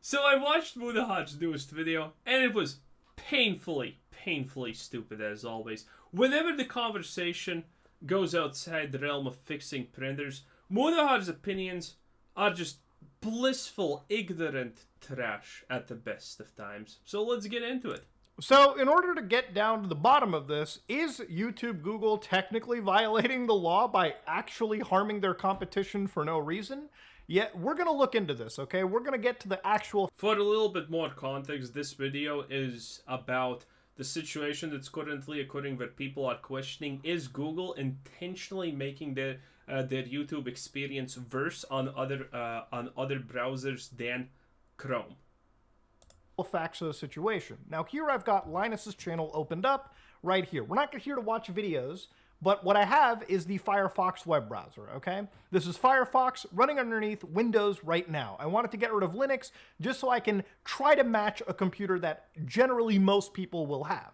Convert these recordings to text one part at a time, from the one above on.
So I watched Mudahaj's newest video, and it was painfully stupid as always. Whenever the conversation goes outside the realm of fixing printers, Mudahaj's opinions are just blissful, ignorant trash at the best of times. So let's get into it. So in order to get down to the bottom of this, is YouTube Google technically violating the law by actually harming their competition for no reason? Yeah, we're going to look into this, okay? We're going to get to the actual... For a little bit more context, this video is about the situation that's currently occurring where people are questioning, is Google intentionally making their YouTube experience worse on other browsers than Chrome? Facts of the situation. Now here I've got Linus's channel opened up right here. We're not here to watch videos, but what I have is the Firefox web browser, okay? This is Firefox running underneath Windows right now. I wanted to get rid of Linux just so I can try to match a computer that generally most people will have.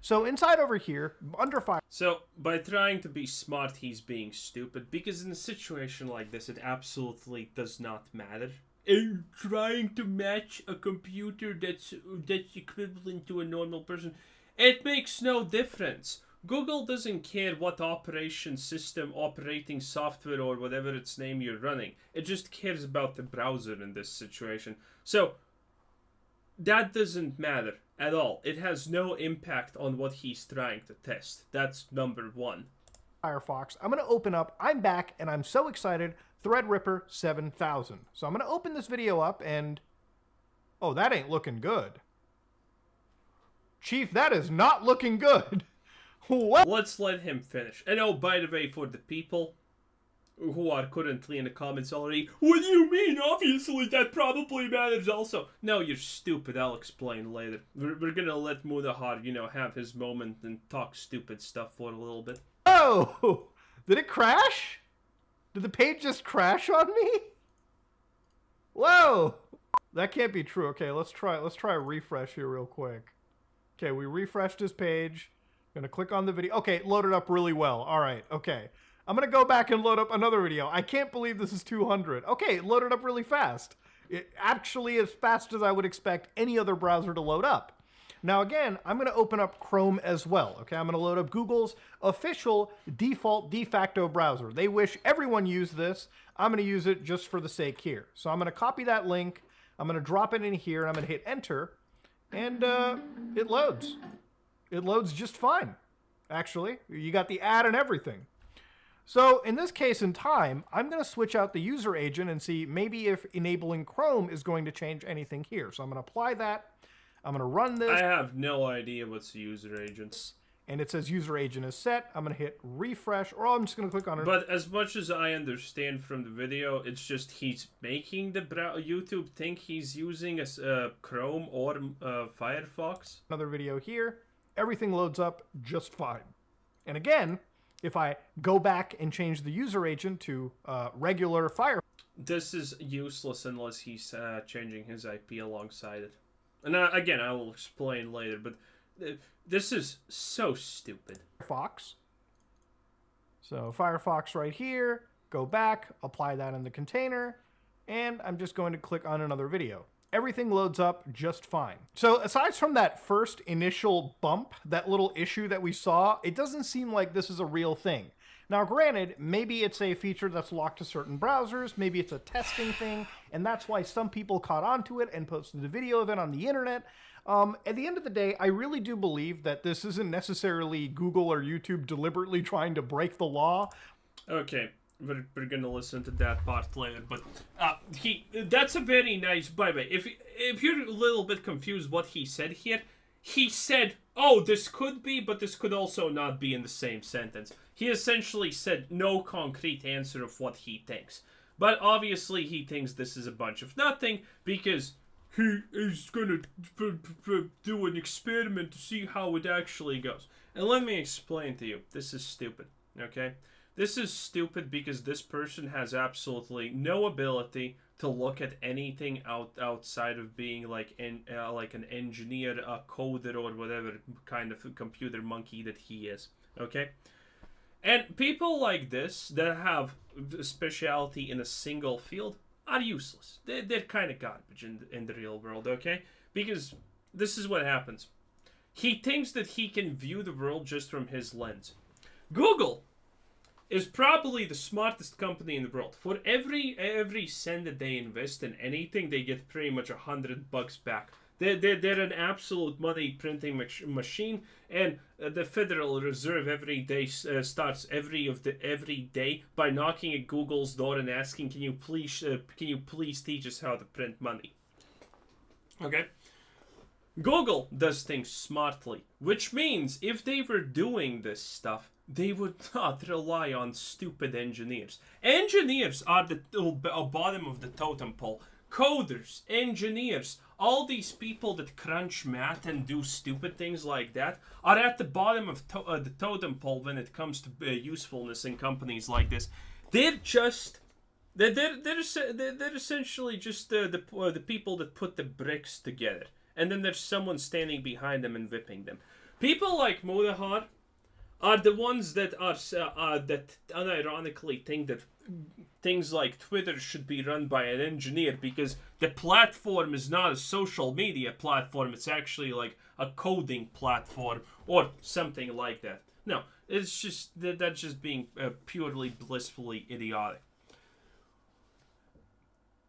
So inside over here, under Firefox... So by trying to be smart, he's being stupid, because in a situation like this, it absolutely does not matter. And trying to match a computer that's equivalent to a normal person, it makes no difference. Google doesn't care what operating software, or whatever its name you're running. It just cares about the browser in this situation. So that doesn't matter at all. It has no impact on what he's trying to test. That's number one. Firefox. I'm going to open up. I'm back, and I'm so excited. Threadripper 7000. So I'm going to open this video up, and... oh, that ain't looking good. Chief, that is not looking good. What? Let's let him finish. And oh, by the way, for the people who are currently in the comments already, what do you mean? Obviously, that probably matters also. No, you're stupid. I'll explain later. We're gonna let Mudahar, you know, have his moment and talk stupid stuff for a little bit. Oh! Did it crash? Did the page just crash on me? Whoa! That can't be true. Okay, let's try a refresh here real quick. Okay, we refreshed this page. Gonna click on the video. Okay, it loaded up really well. All right, okay. I'm gonna go back and load up another video. I can't believe this is 200. Okay, it loaded up really fast. It actually as fast as I would expect any other browser to load up. Now again, I'm going to open up Chrome as well. Okay, I'm going to load up Google's official default de facto browser. They wish everyone used this. I'm going to use it just for the sake here. So I'm going to copy that link. I'm going to drop it in here, and I'm going to hit enter, and it loads. It loads just fine. Actually, you got the ad and everything. So in this case in time, I'm going to switch out the user agent and see maybe if enabling Chrome is going to change anything here. So I'm going to apply that. I'm going to run this. I have no idea what's the user agent. And it says user agent is set. I'm going to hit refresh, or I'm just going to click on it. But as much as I understand from the video, it's just he's making the YouTube think he's using a Chrome or Firefox. Another video here. Everything loads up just fine. And again, if I go back and change the user agent to regular Firefox. This is useless unless he's changing his IP alongside it. And again, I will explain later, but this is so stupid. Firefox. So Firefox right here, go back, apply that in the container, and I'm just going to click on another video. Everything loads up just fine. So aside from that first initial bump, that little issue that we saw, it doesn't seem like this is a real thing. Now, granted, maybe it's a feature that's locked to certain browsers, maybe it's a testing thing, and that's why some people caught on to it and posted a video of it on the internet. At the end of the day, I really do believe that this isn't necessarily Google or YouTube deliberately trying to break the law. Okay, we're going to listen to that part later, but that's a very nice, by the way, if you're a little bit confused what he said here, he said, oh, this could be, but this could also not be in the same sentence. He essentially said no concrete answer of what he thinks. But obviously he thinks this is a bunch of nothing because he is going to do an experiment to see how it actually goes. And let me explain to you. This is stupid, okay? This is stupid because this person has absolutely no ability to look at anything outside of being like an engineer, a coder, or whatever kind of computer monkey that he is, okay? And people like this that have a specialty in a single field, are useless. They're kind of garbage in the real world, okay? Because this is what happens. He thinks that he can view the world just from his lens. Google is probably the smartest company in the world. For every cent that they invest in anything, they get pretty much $100 back. They're an absolute money printing machine, and the Federal Reserve every day starts every day by knocking at Google's door and asking, "Can you please teach us how to print money?" Okay. Google does things smartly, which means if they were doing this stuff, they would not rely on stupid engineers. Engineers are the bottom of the totem pole. Coders, engineers, all these people that crunch math and do stupid things like that are at the bottom of the totem pole when it comes to usefulness in companies like this. They're essentially just the people that put the bricks together, and then there's someone standing behind them and whipping them. People like Mudahar are the ones that that unironically think that things like Twitter should be run by an engineer because the platform is not a social media platform, it's actually like a coding platform or something like that. No, it's just that's just being purely blissfully idiotic.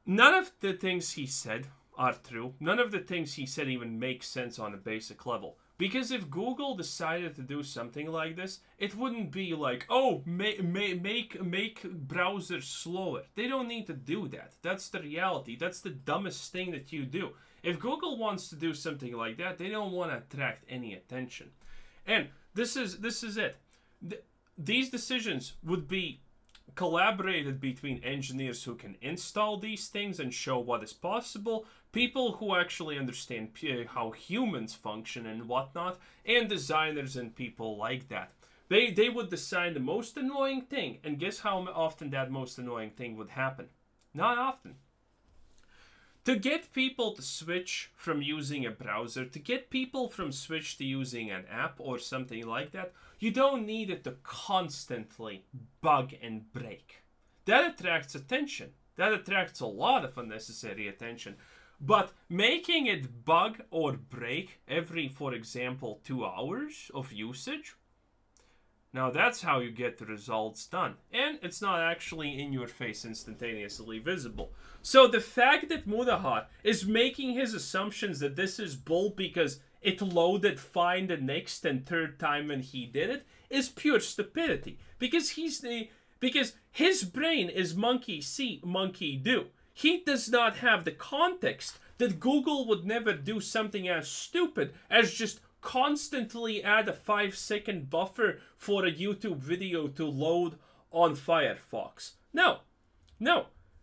None of the things he said are true. None of the things he said even make sense on a basic level. Because if Google decided to do something like this, it wouldn't be like, oh, make browsers slower. They don't need to do that. That's the reality. That's the dumbest thing that you do. If Google wants to do something like that, they don't want to attract any attention. And this is it. These decisions would be collaborated between engineers who can install these things and show what is possible, people who actually understand how humans function and whatnot, and designers and people like that. They would design the most annoying thing, and guess how often that most annoying thing would happen? Not often. To get people to switch from using a browser, to get people from switch to using an app or something like that, you don't need it to constantly bug and break. That attracts attention. That attracts a lot of unnecessary attention. But making it bug or break every, for example, 2 hours of usage, now that's how you get the results done. And it's not actually in your face instantaneously visible. So the fact that Mudahar is making his assumptions that this is bull because it loaded fine the next and third time when he did it is pure stupidity. Because his brain is monkey see, monkey do. He does not have the context that Google would never do something as stupid as just constantly add a 5-second buffer for a YouTube video to load on Firefox. No.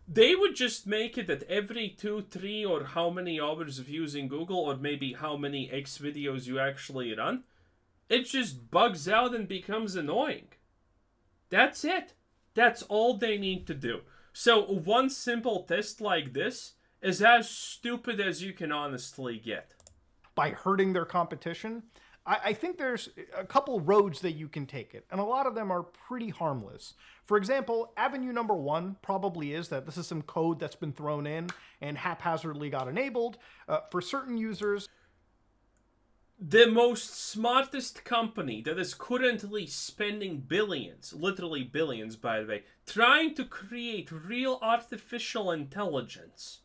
They would just make it that every 2, 3, or how many hours of using Google, or maybe how many X videos you actually run, it just bugs out and becomes annoying. That's it. That's all they need to do. So one simple test like this is as stupid as you can honestly get. By hurting their competition, I think there's a couple roads that you can take it, and a lot of them are pretty harmless. For example, avenue number one probably is that this is some code that's been thrown in and haphazardly got enabled. For certain users, the most smartest company that is currently spending billions, literally billions by the way, trying to create real artificial intelligence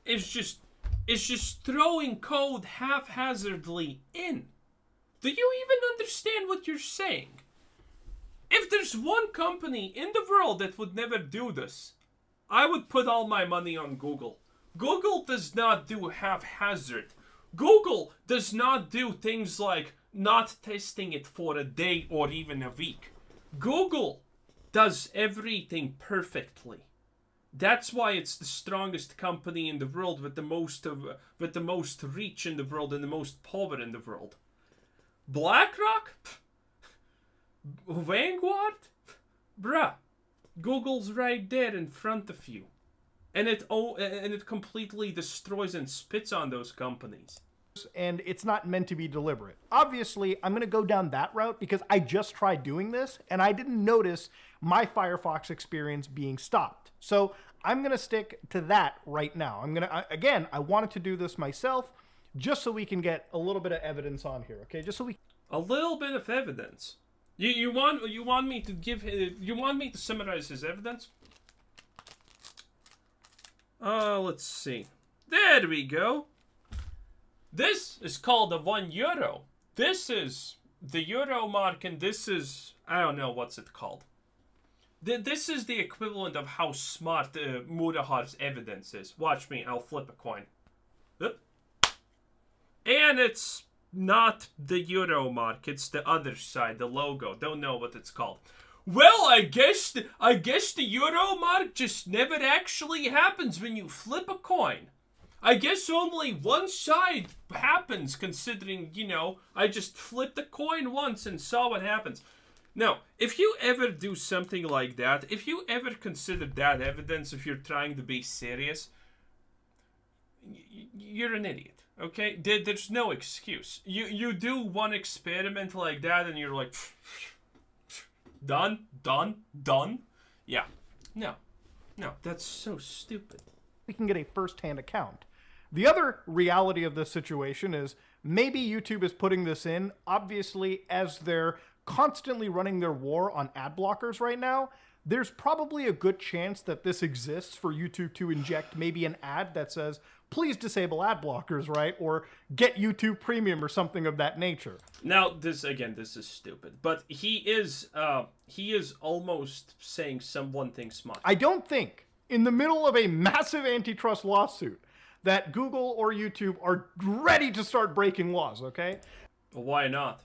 is just throwing code haphazardly in. Do you even understand what you're saying? If there's one company in the world that would never do this, I would put all my money on Google. Google does not do haphazard. Google does not do things like not testing it for a day or even a week. Google does everything perfectly. That's why it's the strongest company in the world with the most reach in the world and the most power in the world. BlackRock? Vanguard? Bruh. Google's right there in front of you. And it completely destroys and spits on those companies. and it's not meant to be deliberate. Obviously, I'm going to go down that route because I just tried doing this and I didn't notice my Firefox experience being stopped. So I'm going to stick to that right now. Again, I wanted to do this myself just so we can get a little bit of evidence on here, okay? Just so we... A little bit of evidence. You want me to give... you want me to summarize his evidence? Let's see. There we go. This is called a €1. This is the euro mark, and this is... I don't know what's it called. This is the equivalent of how smart Murahar's evidence is. Watch me, I'll flip a coin. Oop. And it's not the euro mark, it's the other side, the logo. Don't know what it's called. Well, I guess the euro mark just never actually happens when you flip a coin. I guess only one side happens, considering, you know, I just flipped the coin once and saw what happens. Now, if you ever do something like that, if you ever consider that evidence, if you're trying to be serious, you're an idiot, okay? There's no excuse. You do one experiment like that and you're like, done. Yeah, no, that's so stupid. We can get a first-hand account. The other reality of this situation is maybe YouTube is putting this in, obviously, as they're constantly running their war on ad blockers right now. There's probably a good chance that this exists for YouTube to inject maybe an ad that says, please disable ad blockers, right? Or get YouTube Premium or something of that nature. Now, this is stupid, but he is almost saying one thing smart. I don't think, in the middle of a massive antitrust lawsuit, that Google or YouTube are ready to start breaking laws, okay? Why not?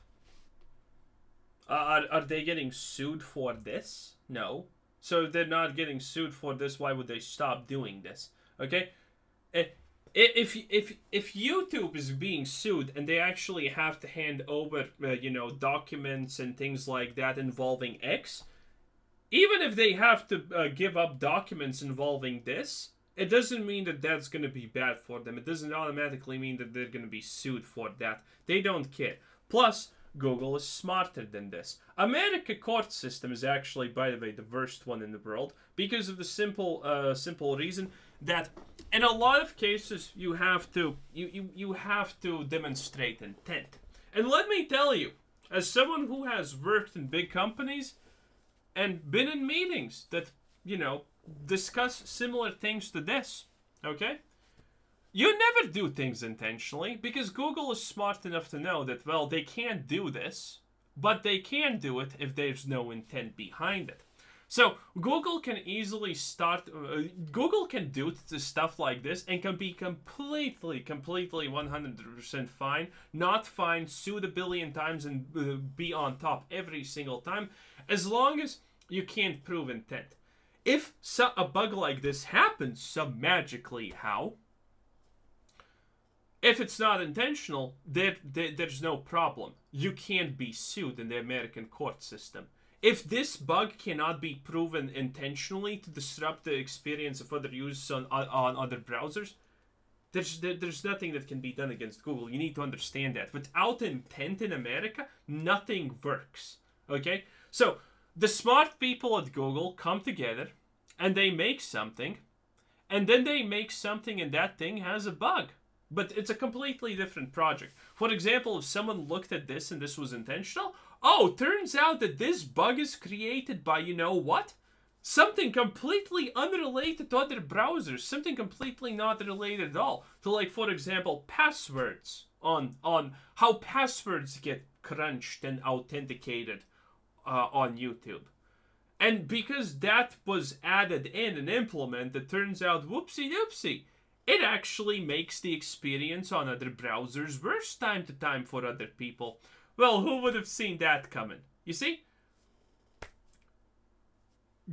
Are they getting sued for this? No. So if they're not getting sued for this, why would they stop doing this? Okay? If YouTube is being sued and they actually have to hand over, you know, documents and things like that involving X, even if they have to give up documents involving this, it doesn't mean that that's going to be bad for them. It doesn't automatically mean that they're going to be sued for that. They don't care. Plus, Google is smarter than this. America court system is actually, by the way, the worst one in the world because of the simple reason that in a lot of cases you have to demonstrate intent. And let me tell you, as someone who has worked in big companies and been in meetings that, you know, discuss similar things to this, okay? You never do things intentionally because Google is smart enough to know that, well, they can't do this, but they can do it if there's no intent behind it. So Google can easily Google can do stuff like this and can be completely 100% fine, not fine, sued a billion times and be on top every single time, as long as you can't prove intent. If a bug like this happens some magically, how? If it's not intentional, there's no problem. You can't be sued in the American court system. If this bug cannot be proven intentionally to disrupt the experience of other users on other browsers, there's nothing that can be done against Google. You need to understand that. Without intent in America, nothing works. Okay? So, the smart people at Google come together and they make something, and then they make something and that thing has a bug. But it's a completely different project. For example, if someone looked at this and this was intentional, oh, turns out that this bug is created by, you know what? Something completely unrelated to other browsers. Something completely not related at all. To, like, for example, passwords. On how passwords get crunched and authenticated on YouTube. And because that was added in and implemented, it turns out, whoopsie-doopsie, it actually makes the experience on other browsers worse time to time for other people. Well, who would have seen that coming? You see?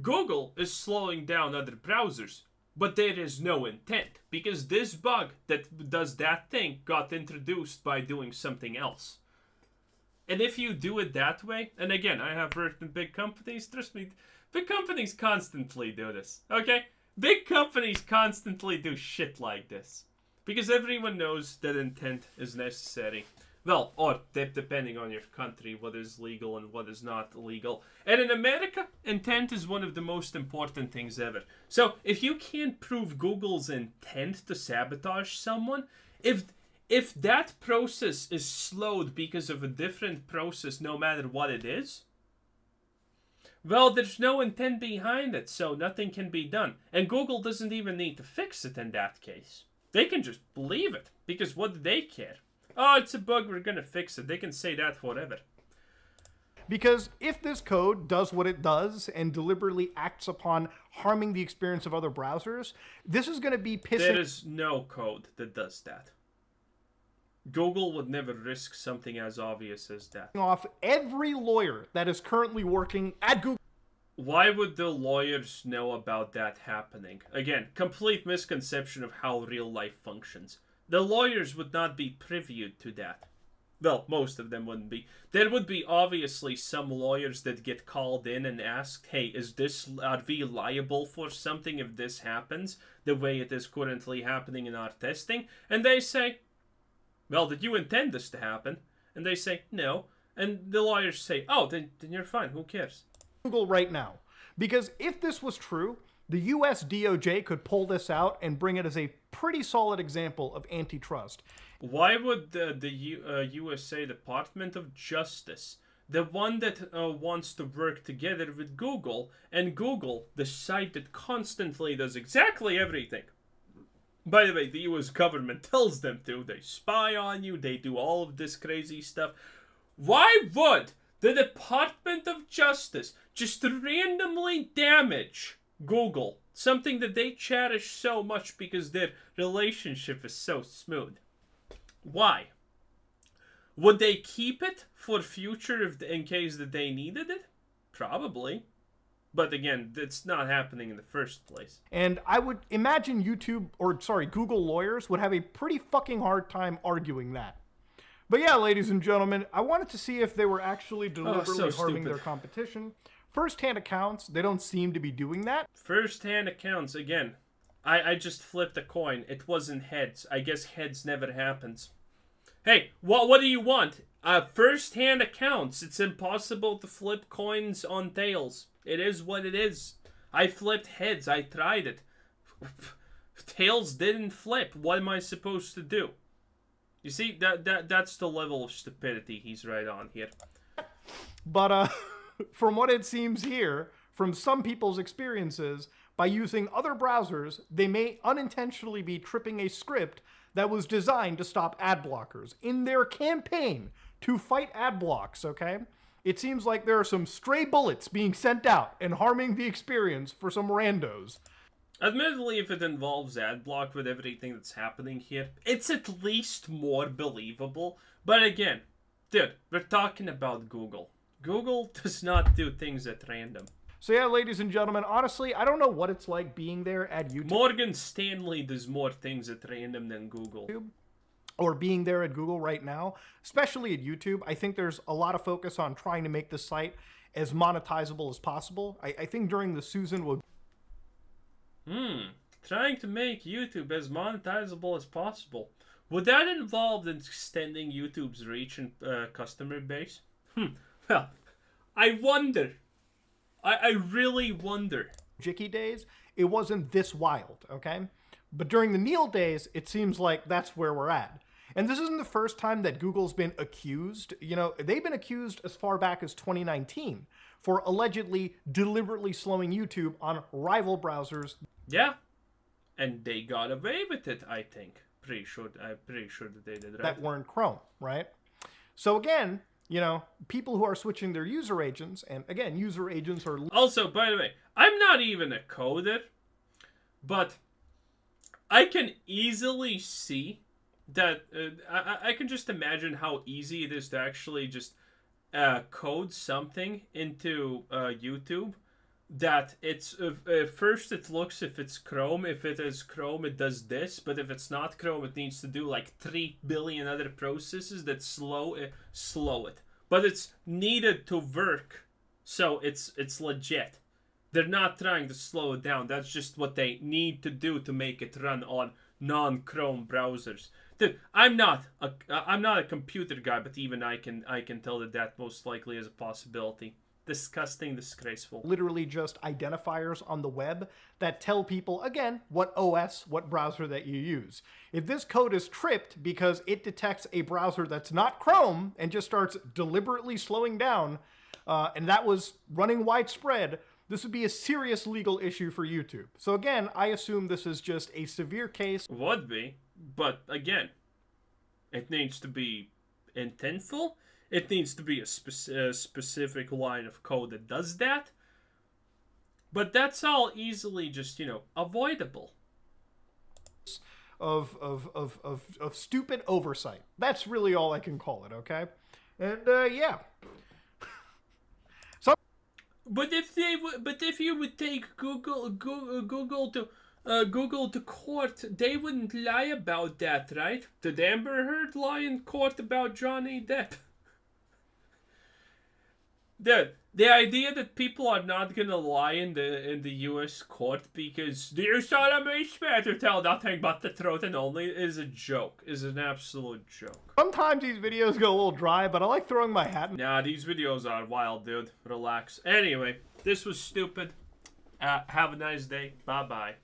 Google is slowing down other browsers, but there is no intent, because this bug that does that thing got introduced by doing something else. And if you do it that way, and again, I have worked in big companies, trust me, big companies constantly do this, okay? Big companies constantly do shit like this. Because everyone knows that intent is necessary. Well, or depending on your country, what is legal and what is not legal. And in America, intent is one of the most important things ever. So if you can't prove Google's intent to sabotage someone, if that process is slowed because of a different process, no matter what it is, well, there's no intent behind it, so nothing can be done. And Google doesn't even need to fix it in that case. They can just leave it, because what do they care? Oh, it's a bug, we're gonna fix it. They can say that forever. Because if this code does what it does and deliberately acts upon harming the experience of other browsers, this is going to be pissing... There is no code that does that. Google would never risk something as obvious as that. ...off every lawyer that is currently working at Google. Why would the lawyers know about that happening? Again, complete misconception of how real life functions. The lawyers would not be privy to that. Well, most of them wouldn't be. There would be obviously some lawyers that get called in and asked, hey, are we liable for something if this happens the way it is currently happening in our testing? And they say, well, did you intend this to happen? And they say, no. And the lawyers say, oh, then you're fine. Who cares? Google right now. Because if this was true, the US DOJ could pull this out and bring it as a pretty solid example of antitrust. Why would the USA Department of Justice, the one that wants to work together with Google, and Google, the site that constantly does exactly everything. By the way, the US government tells them to. They spy on you. They do all of this crazy stuff. Why would the Department of Justice just randomly damage Google, something that they cherish so much because their relationship is so smooth? Why? Would they keep it for future in case that they needed it? Probably. But again, it's not happening in the first place. And I would imagine Google lawyers would have a pretty fucking hard time arguing that. But yeah, ladies and gentlemen, I wanted to see if they were actually deliberately harming their competition. First-hand accounts, they don't seem to be doing that. First-hand accounts, again, I just flipped a coin. It wasn't heads. I guess heads never happens. Hey, what do you want? First-hand accounts. It's impossible to flip coins on tails. It is what it is. I flipped heads. I tried it. Tails didn't flip. What am I supposed to do? You see, that's the level of stupidity he's right on here. But, from what it seems here, from some people's experiences, by using other browsers, they may unintentionally be tripping a script that was designed to stop ad blockers in their campaign to fight ad blocks, okay? It seems like there are some stray bullets being sent out and harming the experience for some randos. Admittedly, if it involves adblock with everything that's happening here, it's at least more believable. But again, dude, we're talking about Google. Google does not do things at random. So yeah, ladies and gentlemen, honestly, I don't know what it's like being there at YouTube. Morgan Stanley does more things at random than Google. Or being there at Google right now, especially at YouTube. I think there's a lot of focus on trying to make the site as monetizable as possible. I think during the Susan will... Trying to make YouTube as monetizable as possible. Would that involve extending YouTube's reach and customer base? Well, I wonder. I really wonder. Jicky days, it wasn't this wild, okay? But during the Neil days, it seems like that's where we're at. And this isn't the first time that Google's been accused. You know, they've been accused as far back as 2019 for allegedly deliberately slowing YouTube on rival browsers. Yeah, and they got away with it, I think. I'm pretty sure that they did, right? That weren't Chrome, right? So again, you know, people who are switching their user agents, and again, user agents are... Also, by the way, I'm not even a coder, but I can easily see that... I can just imagine how easy it is to actually just code something into YouTube that it's... first it looks if it's Chrome. If it is Chrome, it does this. But if it's not Chrome, it needs to do like 3 billion other processes that slow it. But it's needed to work, so it's legit. They're not trying to slow it down. That's just what they need to do to make it run on non-Chrome browsers. Dude, I'm not a computer guy, but even I can tell that most likely is a possibility. Disgusting, disgraceful. Literally just identifiers on the web that tell people, again, what OS, what browser that you use. If this code is tripped because it detects a browser that's not Chrome and just starts deliberately slowing down, and that was running widespread, this would be a serious legal issue for YouTube. So again, I assume this is just a severe case. Would be, but again, it needs to be intentful. It needs to be a specific line of code that does that. But that's all easily just, avoidable. Of stupid oversight. That's really all I can call it, okay? And, yeah. But if you would take Google to court, they wouldn't lie about that, right? Did Amber Heard lie in court about Johnny Depp? Dude, the idea that people are not gonna lie in the U.S. court because you saw me swear to tell nothing but the truth and only is a joke. Is an absolute joke. Sometimes these videos go a little dry, but I like throwing my hat in. Nah, these videos are wild, dude. Relax. Anyway, this was stupid. Have a nice day. Bye-bye.